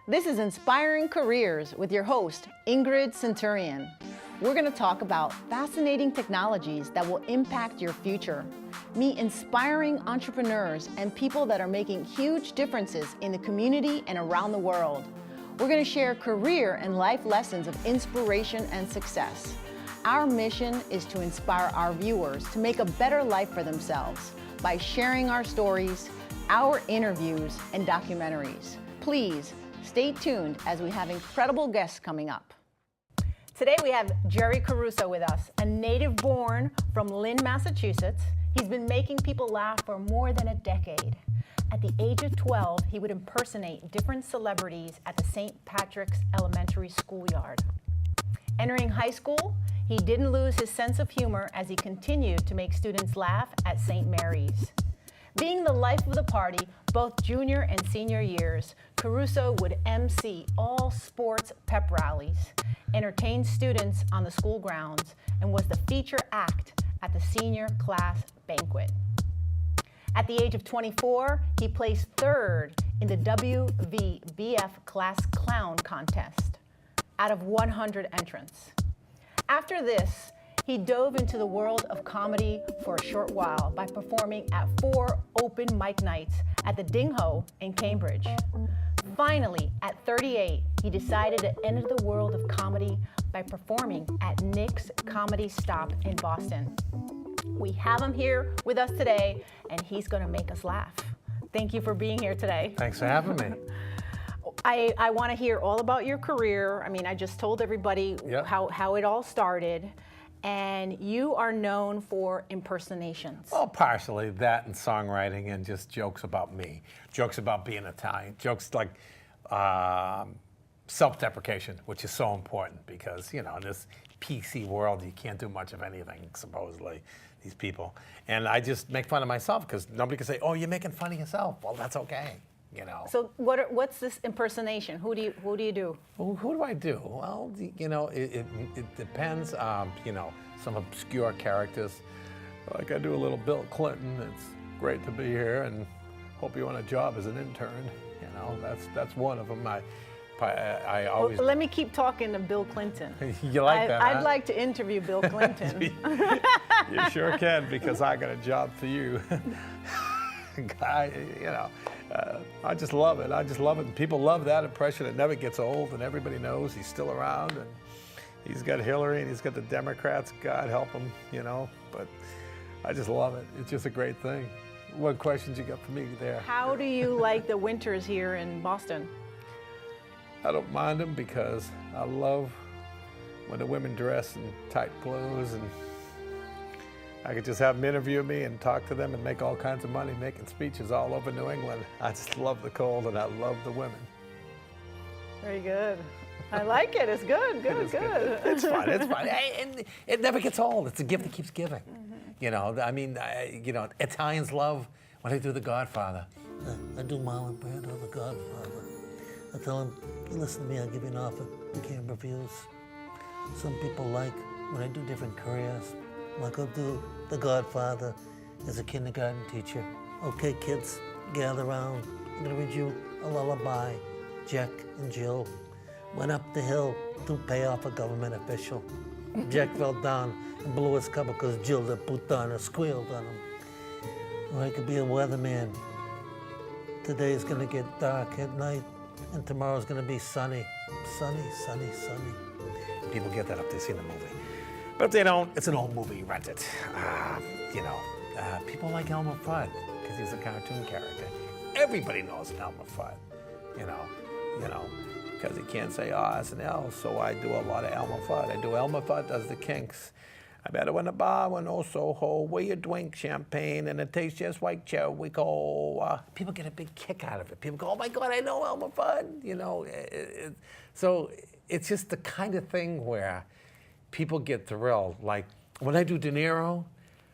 This is Inspiring Careers with your host, Ingrid Centurion. We're going to talk about fascinating technologies that will impact your future. Meet inspiring entrepreneurs and people that are making huge differences in the community and around the world. We're going to share career and life lessons of inspiration and success. Our mission is to inspire our viewers to make a better life for themselves by sharing our stories, our interviews, and documentaries. Please stay tuned as we have incredible guests coming up. Today we have Jerry Caruso with us, a native born from Lynn, Massachusetts. He's been making people laugh for more than a decade. At the age of 12, he would impersonate different celebrities at the St. Patrick's Elementary Schoolyard. Entering high school, he didn't lose his sense of humor as he continued to make students laugh at St. Mary's. Being the life of the party, both junior and senior years, Caruso would MC all sports pep rallies, entertain students on the school grounds, and was the feature act at the senior class banquet. At the age of 24, he placed third in the WVBF Class Clown Contest out of 100 entrants. After this, he dove into the world of comedy for a short while by performing at 4 open mic nights at the Ding Ho in Cambridge. Finally, at 38, he decided to enter the world of comedy by performing at Nick's Comedy Stop in Boston. We have him here with us today, and he's going to make us laugh. Thank you for being here today. Thanks for having me. I want to hear all about your career. I mean, I just told everybody how it all started. And you are known for impersonations. Well, partially that and songwriting and just jokes about me. Jokes about being Italian. Jokes like self-deprecation, which is so important because, you know, in this PC world, you can't do much of anything, supposedly, these people. And I just make fun of myself because nobody can say, oh, you're making fun of yourself. Well, that's okay, you know. So what's this impersonation? Who do you do? Well, who do I do? Well, you know, it depends. You know, some obscure characters. Like I do a little Bill Clinton. It's great to be here, and hope you want a job as an intern. You know, that's one of them. I always. Well, let me keep talking to Bill Clinton. You like that? I'd like to interview Bill Clinton. You sure can, because I got a job for you. I just love it. I just love it. And people love that impression. It never gets old, and everybody knows he's still around. And he's got Hillary, and he's got the Democrats. God help him, you know. But I just love it. It's just a great thing. What questions you got for me there? How do you like the winters here in Boston? I don't mind them because I love when the women dress in tight clothes, and I could just have them interview me and talk to them and make all kinds of money making speeches all over New England. I just love the cold, and I love the women. Very good. I like it. It's good, good. It's fun. It's fun. And it never gets old. It's a gift that keeps giving. You know, I mean, you know, Italians love when I do The Godfather. I do Marlon Brando, The Godfather. I tell him, you listen to me, I'll give you an offer. You can't refuse. Some people like when I do different careers. Like I'll do The Godfather as a kindergarten teacher. Okay, kids, gather around. I'm gonna read you a lullaby. Jack and Jill went up the hill to pay off a government official. Jack fell down and blew his cover because Jill, the putana, squealed on him. Or I could be a weatherman. Today's gonna get dark at night, and tomorrow's gonna be sunny. Sunny, sunny, sunny. People get that if they see the movie. But if they don't, it's an old movie, rent it. You know, people like Elmer Fudd because he's a cartoon character. Everybody knows Elmer Fudd, you know, because he can't say R's and L's, so I do a lot of Elmer Fudd. I do Elmer Fudd does the Kinks. I met her in a bar when oh so ho, where you drink champagne and it tastes just like cherry cola. People get a big kick out of it. People go, oh my God, I know Elmer Fudd, you know. So it's just the kind of thing where people get thrilled. Like when I do De Niro,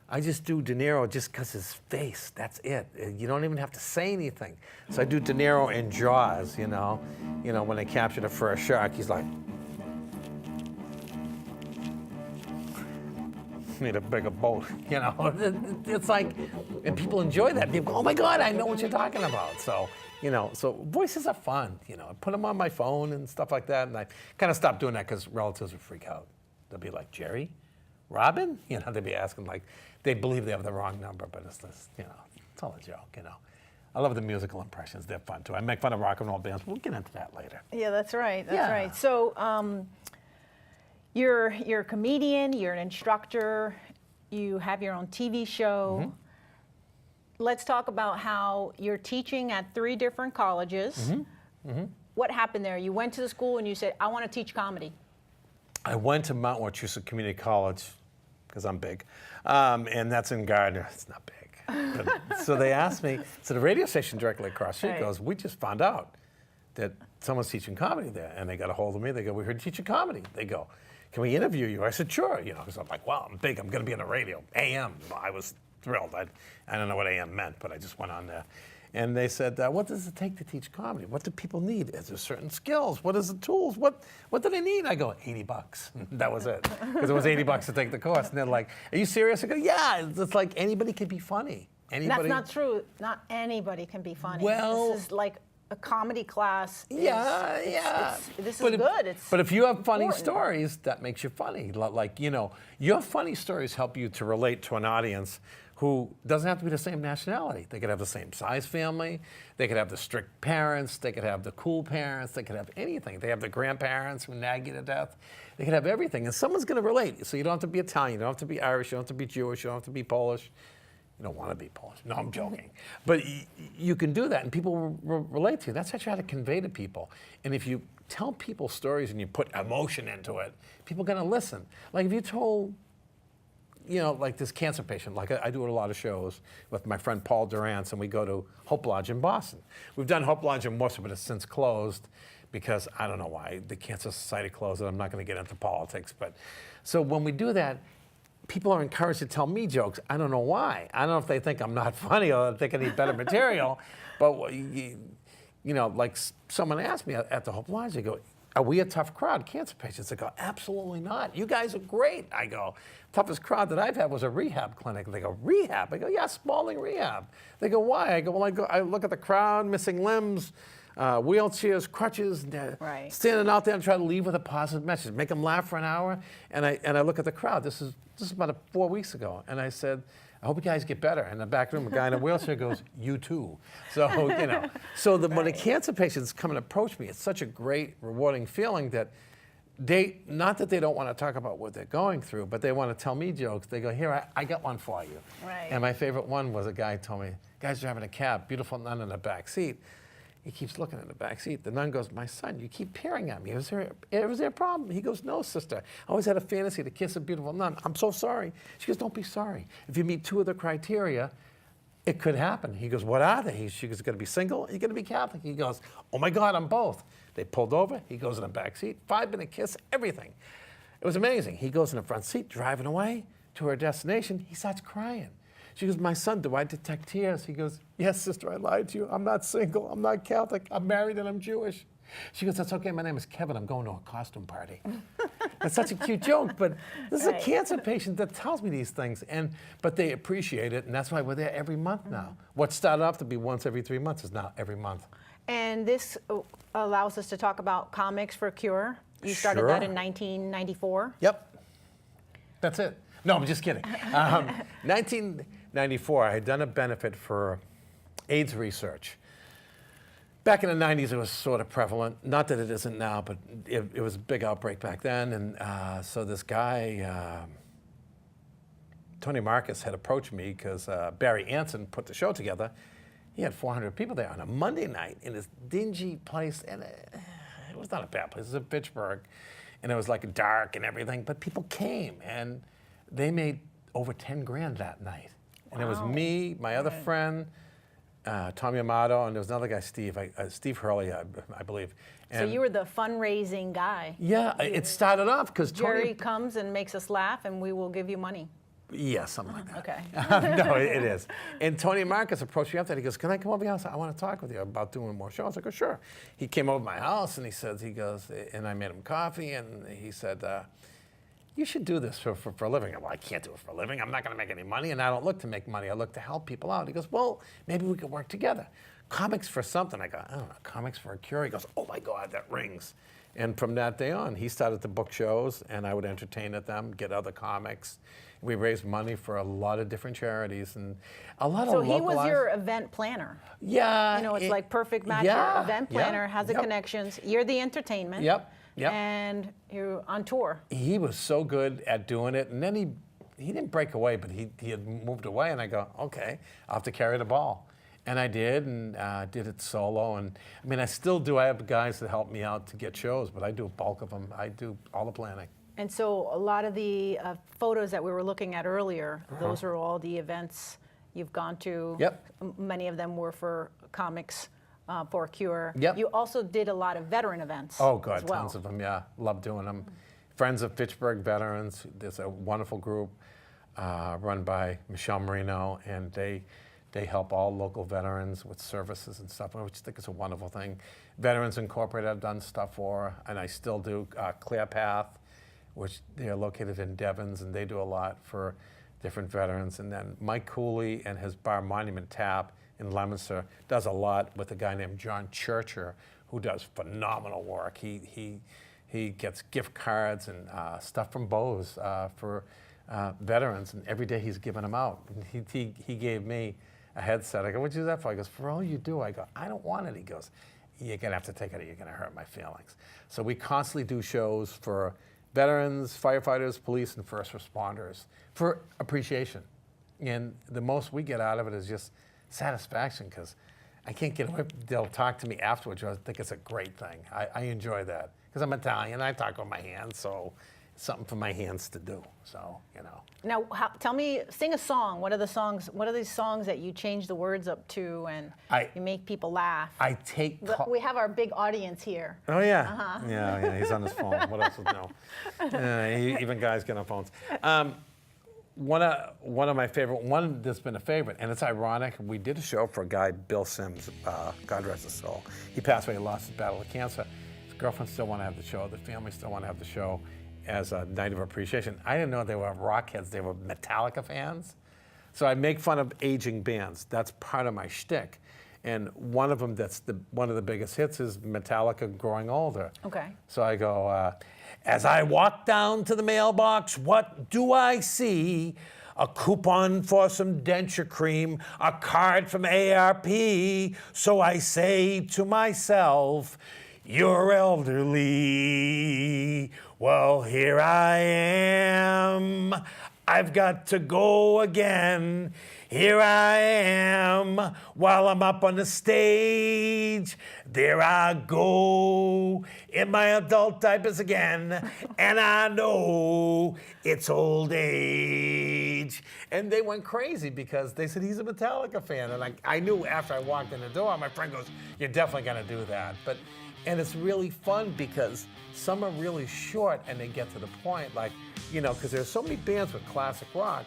I just do De Niro just because his face, that's it. You don't even have to say anything. So I do De Niro in Jaws, you know. You know, when they capture the first shark, he's like, need a bigger boat, you know. It's like, and people enjoy that. People go, oh my God, I know what you're talking about. So You know, so voices are fun. You know, I put them on my phone and stuff like that, and I kind of stopped doing that because relatives would freak out. They'll be like, Jerry, Robin? You know, they'd be asking like, they believe they have the wrong number, but it's this, you know, it's all a joke, you know. I love the musical impressions. They're fun too. I make fun of rock and roll bands. We'll get into that later. Yeah, that's right. That's Yeah. right. So you're a comedian, you're an instructor, you have your own TV show. Mm-hmm. Let's talk about how you're teaching at 3 different colleges. Mm-hmm. Mm-hmm. What happened there? You went to the school and you said, I want to teach comedy. I went to Mount Wachusett Community College, because I'm big, and that's in Gardner. It's not big. But, so they asked me, so the radio station directly across the street Right. goes, we just found out that someone's teaching comedy there. And they got a hold of me. They go, we heard you teaching comedy. They go, can we interview you? I said, sure. You know, because I'm like, wow, I'm big. I'm going to be on the radio. AM. Well, I was thrilled. I don't know what AM meant, but I just went on there. And they said, what does it take to teach comedy? What do people need? Is there certain skills? What is the tools? What do they need? I go, $80. That was it. Because it was $80 to take the course. And they're like, are you serious? I go, yeah. It's like anybody can be funny. Anybody. That's not true. Not anybody can be funny. Well- This is like a comedy class. Yeah. This But is if- good. But if you have funny important. stories, that makes you funny. Like, you know, your funny stories help you to relate to an audience who doesn't have to be the same nationality. They could have the same size family. They could have the strict parents. They could have the cool parents. They could have anything. They have the grandparents who nag you to death. They could have everything. And someone's going to relate. So you don't have to be Italian. You don't have to be Irish. You don't have to be Jewish. You don't have to be Polish. You don't want to be Polish. No, I'm joking. But you can do that, and people relate to you. That's what I try to convey to people. And if you tell people stories and you put emotion into it, people are going to listen. Like if you told, you know, like this cancer patient, like I do a lot of shows with my friend Paul Durant's, and we go to Hope Lodge in Boston. We've done Hope Lodge in Worcester, but it's since closed because I don't know why. The Cancer Society closed it. I'm not going to get into politics. But so when we do that, people are encouraged to tell me jokes. I don't know why. I don't know if they think I'm not funny or they think I need better material. But, you know, like someone asked me at the Hope Lodge, they go, are we a tough crowd, cancer patients? I go, absolutely not. You guys are great. I go, toughest crowd that I've had was a rehab clinic. They go, rehab? I go, yeah, Spalding Rehab. They go, why? I go, well, I look at the crowd, missing limbs, wheelchairs, crutches, Right. standing out there and try to leave with a positive message, make them laugh for an hour. And I look at the crowd. This is about 4 weeks ago. And I said, I hope you guys get better. And in the back room, a guy in a wheelchair goes, you too. So, you know, when the cancer patients come and approach me, it's such a great, rewarding feeling that not that they don't want to talk about what they're going through, but they want to tell me jokes. They go, here, I got one for you. Right. And my favorite one was a guy told me, guys driving a cab, beautiful nun in the back seat. He keeps looking in the back seat. The nun goes, my son, you keep peering at me. Was there a problem? He goes, no, sister. I always had a fantasy to kiss a beautiful nun. I'm so sorry. She goes, don't be sorry. If you meet 2 of the criteria, it could happen. He goes, what are they? She goes, going to be single? You're going to be Catholic? He goes, oh my God, I'm both. They pulled over. He goes in the back seat. 5-minute kiss, everything. It was amazing. He goes in the front seat, driving away to her destination. He starts crying. She goes, my son, do I detect tears? He goes, yes, sister, I lied to you. I'm not single. I'm not Catholic. I'm married and I'm Jewish. She goes, that's okay. My name is Kevin. I'm going to a costume party. That's such a cute joke, but this is a cancer patient that tells me these things, but they appreciate it, and that's why we're there every month now. What started off to be once every 3 months is now every month. And this allows us to talk about Comics for a Cure. You started that in 1994. Yep. That's it. No, I'm just kidding. 1994, I had done a benefit for AIDS research. Back in the 90s, it was sort of prevalent. Not that it isn't now, but it was a big outbreak back then. And so this guy, Toney Markus, had approached me because Barry Anson put the show together. He had 400 people there on a Monday night in this dingy place. And it was not a bad place. It was in Pittsburgh. And it was like dark and everything. But people came, and they made over 10 grand that night. And it was me, my other friend, Tommy Amato, and there was another guy, Steve Hurley, I believe. And so you were the fundraising guy. Yeah, it started off because Jerry comes and makes us laugh, and we will give you money. Yeah, something like that. Okay. No, it is. And Toney Markus approached me after that. He goes, can I come over your house? I want to talk with you about doing more shows. I go, sure. He came over to my house, and he goes, and I made him coffee, and he said, you should do this for a living. Well, I can't do it for a living. I'm not going to make any money, and I don't look to make money. I look to help people out. He goes, well, maybe we could work together. comics for something. I go, I don't know, comics for a cure. He goes, oh my God, that rings. And from that day on, he started to book shows, and I would entertain at them, get other comics. We raised money for a lot of different charities and a lot of So localized. he was your event planner. Yeah. You know, it's like perfect match. yeah, Your event planner has the yep. connections. You're the entertainment. Yep. And you're on tour. He was so good at doing it, and then he didn't break away, but he had moved away, and I go, okay, I'll have to carry the ball. And I did, and did it solo. And I mean, I still do. I have guys that help me out to get shows, but I do a bulk of them. I do all the planning. And so a lot of the photos that we were looking at earlier, those are all the events you've gone to. Yep. Many of them were for comics for a cure. Yep. You also did a lot of veteran events. Oh, God, as well. tons of them, yeah. Love doing them. Friends of Fitchburg Veterans, there's a wonderful group run by Michelle Marino, and they help all local veterans with services and stuff, which I think is a wonderful thing. Veterans Incorporated I've done stuff for, and I still do Clear Path, which they're located in Devons, and they do a lot for different veterans. And then Mike Cooley and his Bar Monument Tap in Leominster does a lot with a guy named John Churcher, who does phenomenal work. He gets gift cards and stuff from Bose for veterans, and every day he's giving them out. And he gave me a headset. I go, what'd you do that for? He goes, for all you do. I go, I don't want it. He goes, you're gonna have to take it or you're gonna hurt my feelings. So we constantly do shows for veterans, firefighters, police, and first responders for appreciation. And the most we get out of it is just satisfaction, because I can't get away. They'll talk to me afterwards. I think it's a great thing. I enjoy that, because I'm Italian. I talk with my hands, so it's something for my hands to do. So, you know. Now, tell me, sing a song. What are the songs? What are these songs that you change the words up to and you make people laugh? I take. We have our big audience here. Oh yeah. Yeah. He's on his phone. What else would know? Even guys get on phones. One of my favorite, one that's been a favorite, and it's ironic. We did a show for a guy, Bill Sims, God rest his soul. He passed away, he lost his battle with cancer. His girlfriend still want to have the show. The family still want to have the show as a night of appreciation. I didn't know they were rock heads. They were Metallica fans. So I make fun of aging bands. That's part of my shtick. And one of them that's one of the biggest hits is Metallica Growing Older. Okay. So I go, as I walk down to the mailbox, what do I see? A coupon for some denture cream, a card from ARP. So I say to myself, you're elderly. Well, here I am. I've got to go again. Here I am while I'm up on the stage. There I go in my adult diapers again. And I know it's old age. And they went crazy because they said he's a Metallica fan. And I knew after I walked in the door, my friend goes, you're definitely going to do that. And it's really fun because some are really short and they get to the point, like, you know, because there's so many bands with classic rock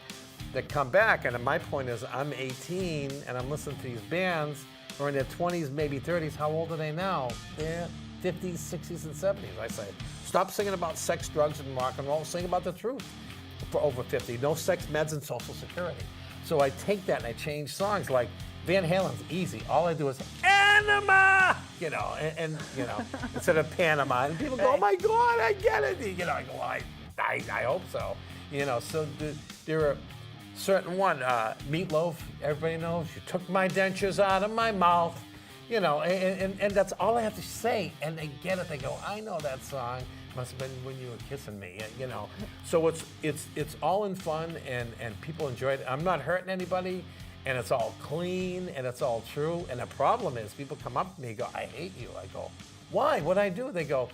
that come back, and my point is I'm 18 and I'm listening to these bands who are in their 20s, maybe 30s. How old are they now? They're 50s, 60s, and 70s. I say, stop singing about sex, drugs, and rock and roll. Sing about the truth for over 50. No sex, meds, and Social Security. So I take that and I change songs. Like Van Halen's easy. All I do is Anima, you know, and you know, instead of Panama. And people go, oh my God, I get it. You know, I go, well, I hope so. You know, so there are certain one, Meatloaf, everybody knows, you took my dentures out of my mouth, you know, and that's all I have to say, and they get it. They go, I know that song. Must have been when you were kissing me, you know. So it's all in fun, and people enjoy it. I'm not hurting anybody, and it's all clean, and it's all true. And the problem is, people come up to me and go, I hate you. I go, why? What'd I do? They go,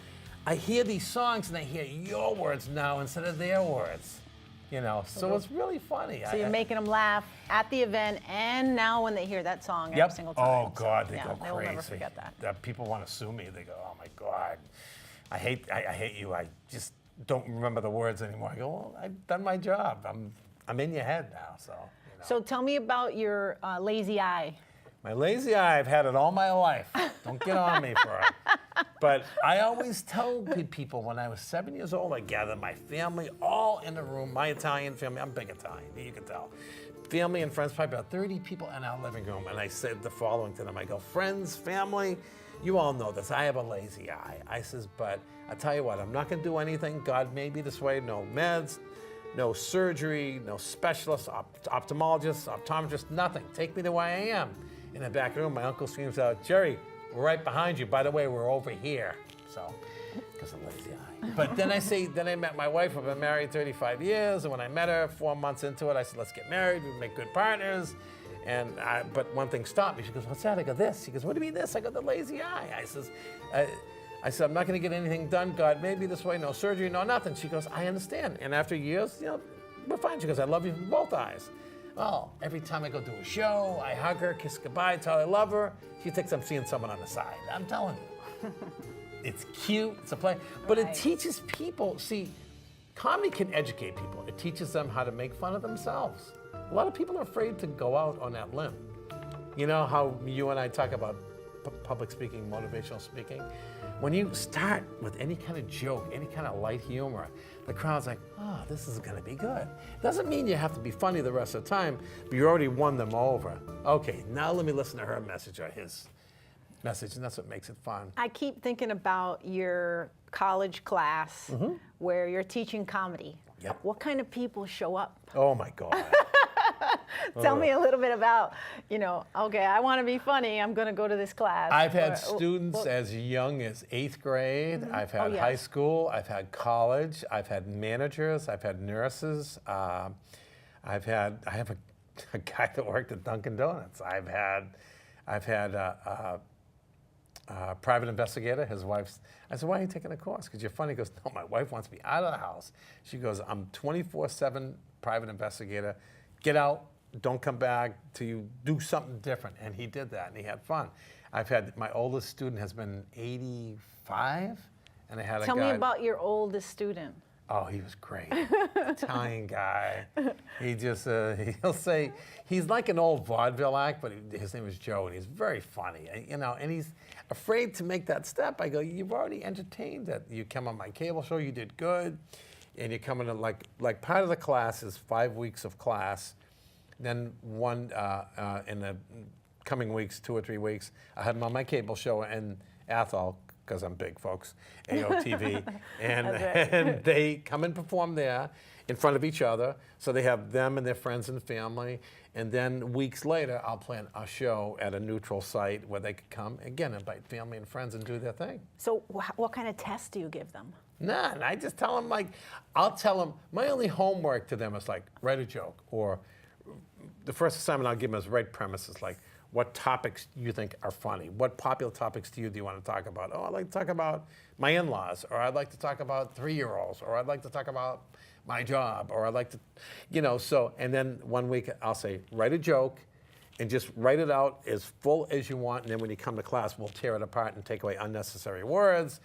I hear these songs, and I hear your words now instead of their words. You know, so it's really funny. So you're making them laugh at the event, and now when they hear that song every single time. Oh God, they go crazy. They will never forget that. People want to sue me. They go, oh my God, I hate you. I just don't remember the words anymore. I go, well, I've done my job. I'm in your head now. So. You know. So tell me about your lazy eye. My lazy eye, I've had it all my life. Don't get on me for it. But I always tell people when I was 7 years old, I gathered my family all in a room, my Italian family. I'm big Italian, you can tell. family and friends, probably about 30 people in our living room, and I said the following to them. I go, friends, family, you all know this. I have a lazy eye. I says, but I tell you what, I'm not going to do anything. God made me this way. No meds, no surgery, no specialist, ophthalmologist, optometrist, nothing. Take me the way I am. In the back room, my uncle screams out, Jerry, we're right behind you. By the way, we're over here. So, because of lazy eye. But then I met my wife. We've been married 35 years. And when I met her 4 months into it, I said, let's get married. We make good partners. But one thing stopped me. She goes, what's that? I go, this. She goes, what do you mean this? I go, the lazy eye. I said, I'm not going to get anything done. God made me this way. No surgery, no nothing. She goes, I understand. And after years, we're fine. She goes, I love you from both eyes. Well, every time I go to a show, I hug her, kiss goodbye, tell her I love her. She thinks I'm seeing someone on the side. I'm telling you. It's cute, it's a play. But it teaches people, see, comedy can educate people. It teaches them how to make fun of themselves. A lot of people are afraid to go out on that limb. You know how you and I talk about public speaking, motivational speaking? When you start with any kind of joke, any kind of light humor, the crowd's like, oh, this is gonna be good. Doesn't mean you have to be funny the rest of the time, but you already won them over. Okay, now let me listen to her message or his message, and that's what makes it fun. I keep thinking about your college class where you're teaching comedy. Yep. What kind of people show up? Oh my God. Tell me a little bit about, okay, I want to be funny, I'm going to go to this class. I've had students as young as 8th grade. I've had high school. I've had college. I've had managers. I've had nurses. I have a guy that worked at Dunkin' Donuts. I've had a private investigator. His wife's. I said, why are you taking a course? Because you're funny. He goes, no, my wife wants me out of the house. She goes, I'm 24/7 private investigator. Get out, don't come back till you do something different. And he did that, and he had fun. My oldest student has been 85, and I had a guy. Tell me about your oldest student. Oh, he was great. Italian guy. He just, he'll say, he's like an old vaudeville act, but his name is Joe, and he's very funny, and he's afraid to make that step. I go, you've already entertained it. You come on my cable show, you did good, and you come in like part of the class is 5 weeks of class, then one in the coming weeks, 2 or 3 weeks, I had him on my cable show in Athol, because I'm big, folks, AOTV, and they come and perform there in front of each other, so they have them and their friends and family, and then weeks later, I'll plan a show at a neutral site where they could come, again, invite family and friends and do their thing. So what kind of tests do you give them? None. I just tell them, I'll tell them, my only homework to them is write a joke, or the first assignment I'll give them is write premises, like, what topics you think are funny? What popular topics do you want to talk about? Oh, I'd like to talk about my in-laws, or I'd like to talk about 3-year-olds, or I'd like to talk about my job, or I'd like to, and then 1 week I'll say, write a joke, and just write it out as full as you want, and then when you come to class, we'll tear it apart and take away unnecessary words,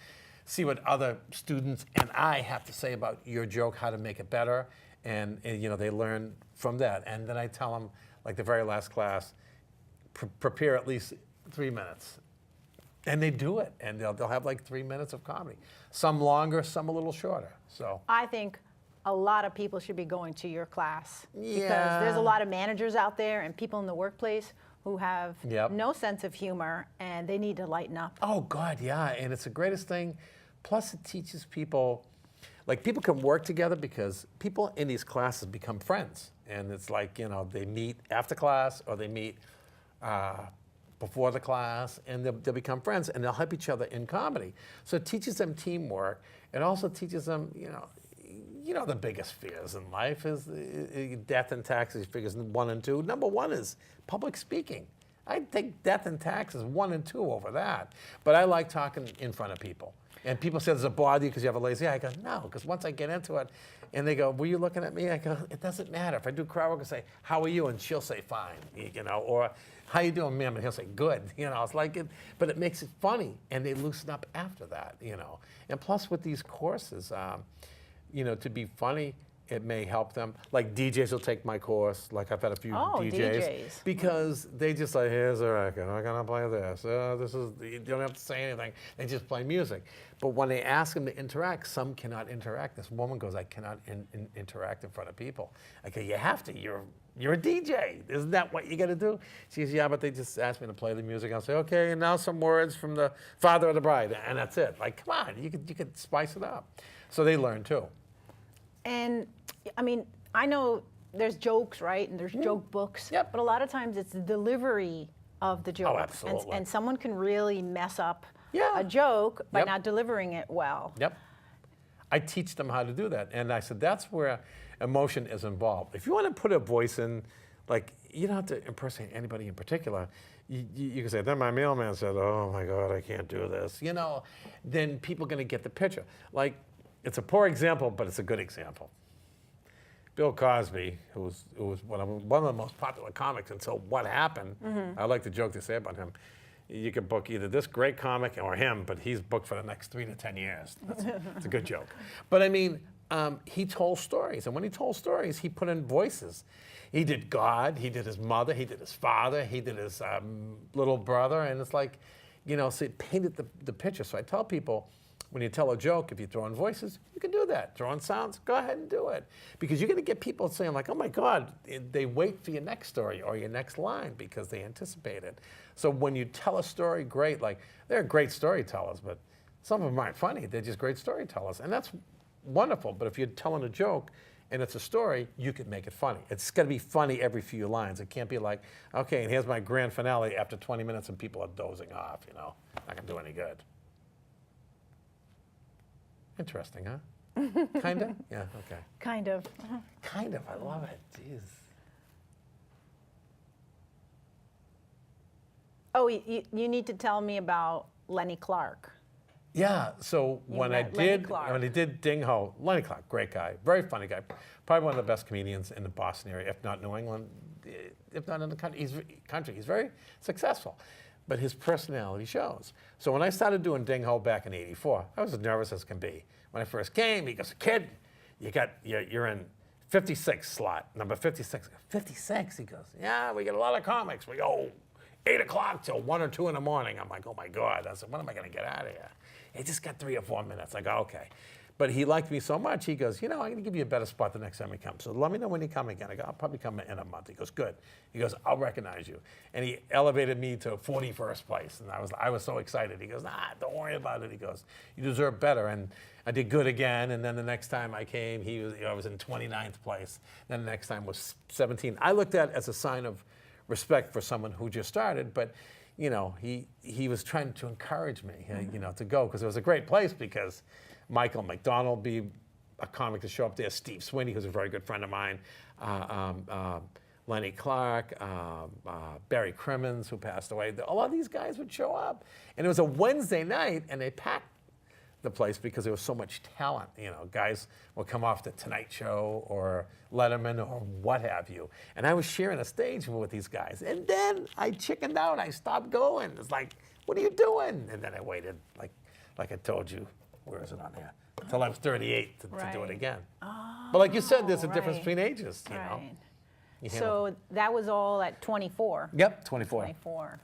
see what other students and I have to say about your joke, how to make it better, and they learn from that. And then I tell them, like the very last class, prepare at least 3 minutes. And they do it, and they'll have 3 minutes of comedy. Some longer, some a little shorter. So I think a lot of people should be going to your class. Yeah. Because there's a lot of managers out there and people in the workplace who have no sense of humor, and they need to lighten up. Oh, God, yeah, and it's the greatest thing. Plus, it teaches people, people can work together because people in these classes become friends. And it's they meet after class, or they meet before the class, and they'll become friends, and they'll help each other in comedy. So it teaches them teamwork. It also teaches them, the biggest fears in life is death and taxes, figures 1 and 2. Number 1 is public speaking. I take death and taxes 1 and 2 over that. But I like talking in front of people. And people say, does it bother you because you have a lazy eye? I go, no, because once I get into it, and they go, were you looking at me? I go, it doesn't matter. If I do crowd work, I say, how are you? And she'll say, fine, or how you doing, ma'am? And he'll say, good. It's like it, but it makes it funny, and they loosen up after that, And plus with these courses, to be funny, it may help them. Like DJs will take my course. Like I've had a few DJs. Because they just like, here's a record, I'm gonna play this. This is, you don't have to say anything. They just play music. But when they ask them to interact, some cannot interact. This woman goes, I cannot interact in front of people. I go, you have to, you're a DJ. Isn't that what you gotta do? She goes, yeah, but they just asked me to play the music. I'll say, okay, and now some words from the father of the bride, and that's it. Like, come on, you could spice it up. So they learn too. And I mean, I know there's jokes, right? And there's joke books. Yep. But a lot of times it's the delivery of the joke. Oh, absolutely. And someone can really mess up Yeah. a joke by Yep. not delivering it well. Yep. I teach them how to do that. And I said, that's where emotion is involved. If you want to put a voice in, like, you don't have to impersonate anybody in particular. You can say, then my mailman said, oh my God, I can't do this. You know, then people are going to get the picture. Like, it's a poor example, but it's a good example. Bill Cosby, who was one of the most popular comics until What Happened, I like the joke they say about him. You can book either this great comic or him, but he's booked for the next 3 to 10 years. It's a good joke. But I mean, he told stories, and when he told stories, he put in voices. He did God, he did his mother, he did his father, he did his little brother, and it's like, you know, so it painted the picture. So I tell people, when you tell a joke, if you throw in voices, you can do that. Throw in sounds, go ahead and do it. Because you're going to get people saying like, oh my God, they wait for your next story or your next line because they anticipate it. So when you tell a story, great. Like, they're great storytellers, but some of them aren't funny. They're just great storytellers. And that's wonderful. But if you're telling a joke and it's a story, you can make it funny. It's got to be funny every few lines. It can't be like, okay, and here's my grand finale after 20 minutes and people are dozing off, you know. Not going to do any good. Interesting, huh? Kind of? Yeah, okay. Kind of. Kind of, I love it, jeez. Oh, you need to tell me about Lenny Clark. Yeah, so when I did Ding Ho, Lenny Clark, great guy, very funny guy, probably one of the best comedians in the Boston area, if not New England, if not in the country. He's very successful, but his personality shows. So when I started doing Ding Ho back in '84, I was as nervous as can be. When I first came, he goes, kid, you're in 56 slot, number 56. 56, he goes, yeah, we get a lot of comics. We go 8 o'clock till 1 or 2 in the morning. I'm like, oh my God. I said, when am I gonna get out of here? He just got 3 or 4 minutes. I go, okay. But he liked me so much, he goes, you know, I'm gonna give you a better spot the next time you come. So let me know when you come again. I go, I'll probably come in a month. He goes, good. He goes, I'll recognize you. And he elevated me to 41st place. And I was so excited. He goes, nah, don't worry about it. He goes, you deserve better. And I did good again. And then the next time I came, I was in 29th place. Then the next time was 17. I looked at it as a sign of respect for someone who just started, but you know, he was trying to encourage me, you know, to go, because it was a great place, because Michael McDonald be a comic to show up there, Steve Sweeney, who's a very good friend of mine, Lenny Clark, Barry Crimmins, who passed away. A lot of these guys would show up, and it was a Wednesday night, and they packed the place because there was so much talent. You know, guys would come off the Tonight Show or Letterman or what have you. And I was sharing a stage with these guys. And then I chickened out. I stopped going. It's like, what are you doing? And then I waited, like I told you, where is it on there? Until I was 38 to do it again. Oh, but like you said, there's a difference right. between ages, you know. So that was all at 24? Yep, 24. 24.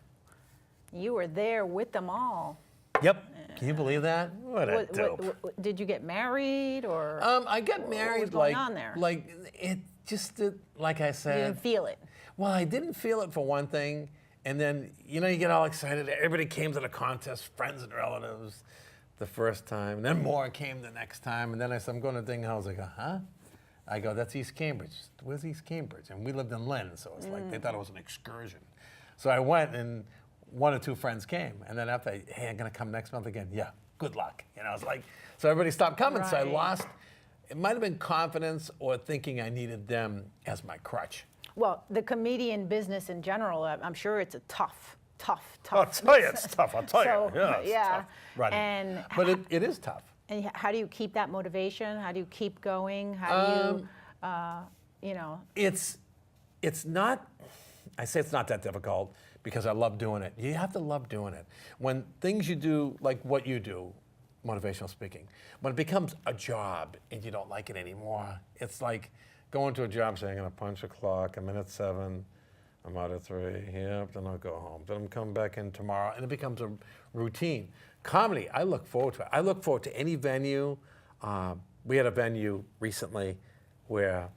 You were there with them all. Yep. Can you believe that? What a dope. Did you get married, or? I got married. What was going on there? Like it just did, like I said. You didn't feel it. Well, I didn't feel it for one thing, and then you know you get all excited. Everybody came to the contest, friends and relatives, the first time, and then more came the next time, and then I said, I'm going to Ding Ho. I go, huh? I go, that's East Cambridge. Where's East Cambridge? And we lived in Lynn, so it's like they thought it was an excursion. So I went, and 1 or 2 friends came, and then after, hey, I'm gonna come next month again. Yeah, good luck. You know, it's like, so everybody stopped coming. Right. So I lost, it might have been confidence or thinking I needed them as my crutch. Well, the comedian business in general, I'm sure it's a tough. I'll tell you it's tough, I'll tell you. Yeah, it's tough. Right. But it is tough. And how do you keep that motivation? How do you keep going? How do you, you know? It's not, I say it's not that difficult, because I love doing it. You have to love doing it. When things you do, like what you do, motivational speaking. When it becomes a job and you don't like it anymore, it's like going to a job saying, I'm going to punch a clock, I'm in at 7, I'm out at 3, yep, then I'll go home. Then I'm coming back in tomorrow, and it becomes a routine. Comedy, I look forward to it. I look forward to any venue. We had a venue recently where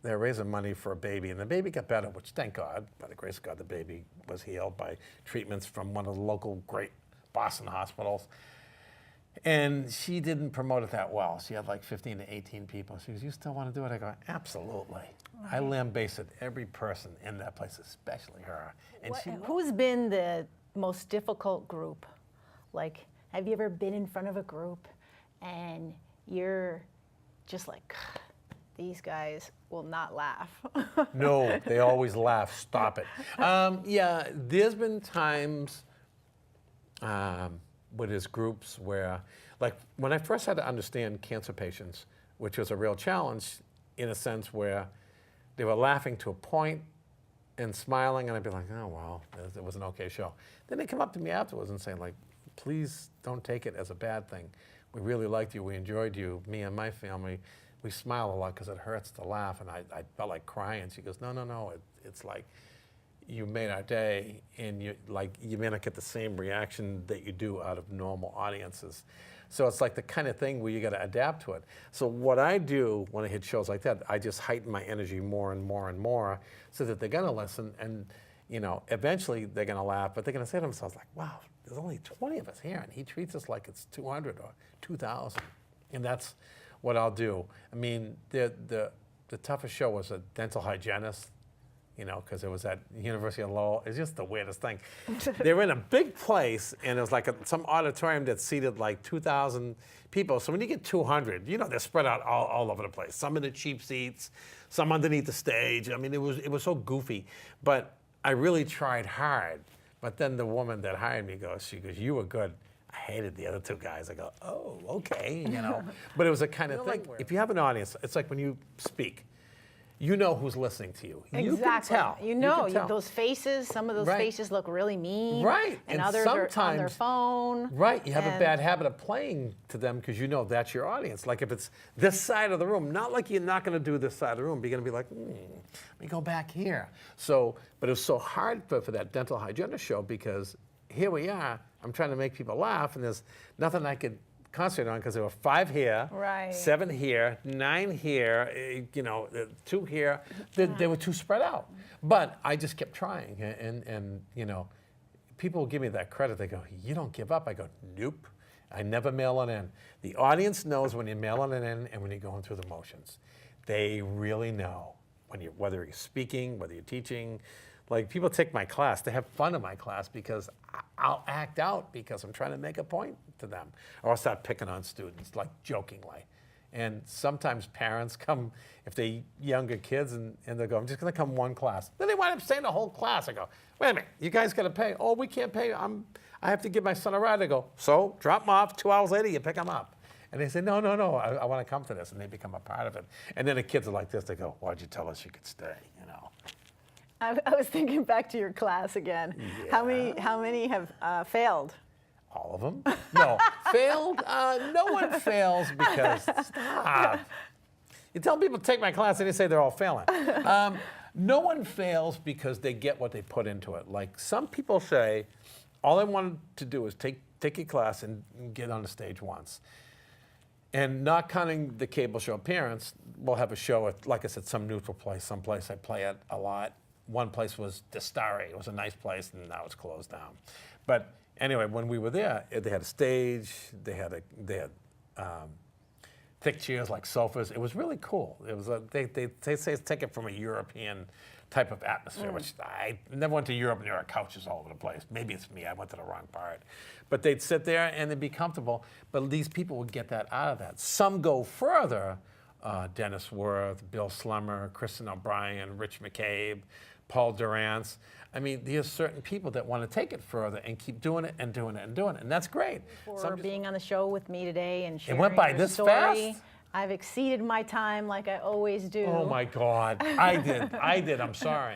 they're raising money for a baby, and the baby got better, which thank God, by the grace of God, the baby was healed by treatments from one of the local great Boston hospitals. And she didn't promote it that well. She had like 15 to 18 people. She goes, you still want to do it? I go, absolutely. Right. I lambasted every person in that place, especially her. And who's been the most difficult group? Like, have you ever been in front of a group and you're just like, these guys will not laugh? No, they always laugh. Stop it. Yeah, there's been times with his groups where, like when I first had to understand cancer patients, which was a real challenge in a sense where they were laughing to a point and smiling, and I'd be like, oh, well, it was an okay show. Then they come up to me afterwards and say, like, please don't take it as a bad thing. We really liked you, we enjoyed you, me and my family. We smile a lot because it hurts to laugh, and I felt like crying. She goes, no, it's like, you made our day, and you may not get the same reaction that you do out of normal audiences. So it's like the kind of thing where you got to adapt to it. So what I do when I hit shows like that, I just heighten my energy more and more and more so that they're going to listen, and eventually they're going to laugh, but they're going to say to themselves like, wow, there's only 20 of us here, and he treats us like it's 200 or 2,000. And that's what I'll do. I mean, the toughest show was a dental hygienist, because it was at University of Lowell. It's just the weirdest thing. They were in a big place, and it was like some auditorium that seated like 2,000 people. So when you get 200, they're spread out all over the place. Some in the cheap seats, some underneath the stage. I mean, it was so goofy. But I really tried hard. But then the woman that hired me she goes, you were good. I hated the other two guys. I go, oh, okay, But it was a kind of thing. If you have an audience, it's like when you speak. You know who's listening to you. Exactly. You can tell. You know, those faces, some of those faces look really mean. Right. And others are on their phone. Right. You have a bad habit of playing to them because you know that's your audience. Like if it's this side of the room, not like you're not going to do this side of the room, but you're going to be like, let me go back here. So, but it was so hard for that dental hygienist show because here we are, I'm trying to make people laugh, and there's nothing I could concentrate on because there were 5 here, 7 here, 9 here, 2 here. They were too spread out. But I just kept trying, and people give me that credit. They go, you don't give up. I go, nope. I never mail it in. The audience knows when you're mailing it in and when you're going through the motions. They really know whether you're speaking, whether you're teaching. Like people take my class, they have fun in my class because I'll act out because I'm trying to make a point to them. Or I'll start picking on students, like jokingly. And sometimes parents come, if they're younger kids, and they go, I'm just gonna come one class. Then they wind up staying the whole class. I go, wait a minute, you guys gotta pay. Oh, we can't pay, I have to give my son a ride. I go, so drop him off, 2 hours later, you pick him up. And they say, no, I wanna come to this, and they become a part of it. And then the kids are like this, they go, why'd you tell us you could stay, I was thinking back to your class again. Yeah. How many have failed? All of them? No. Failed? No one fails because, stop. You tell people to take my class and they say they're all failing. No one fails because they get what they put into it. Like some people say, all I wanted to do is take your class and get on the stage once. And not counting the cable show appearance, we'll have a show at, like I said, some neutral place, some place I play at a lot. One place was Destari. It was a nice place, and now it's closed down. But anyway, when we were there, they had a stage. They had thick chairs like sofas. It was really cool. It was they say it's taken from a European type of atmosphere, which I never went to Europe and there are couches all over the place. Maybe it's me. I went to the wrong part. But they'd sit there and they'd be comfortable. But these people would get that out of that. Some go further. Dennis Worth, Bill Slummer, Kristen O'Brien, Rich McCabe, Paul Durant's. I mean, there's certain people that want to take it further and keep doing it and doing it and doing it, and that's great. For being on the show with me today and sharing it went by your this story. fast? I've exceeded my time like I always do. Oh my God, I did, I'm sorry.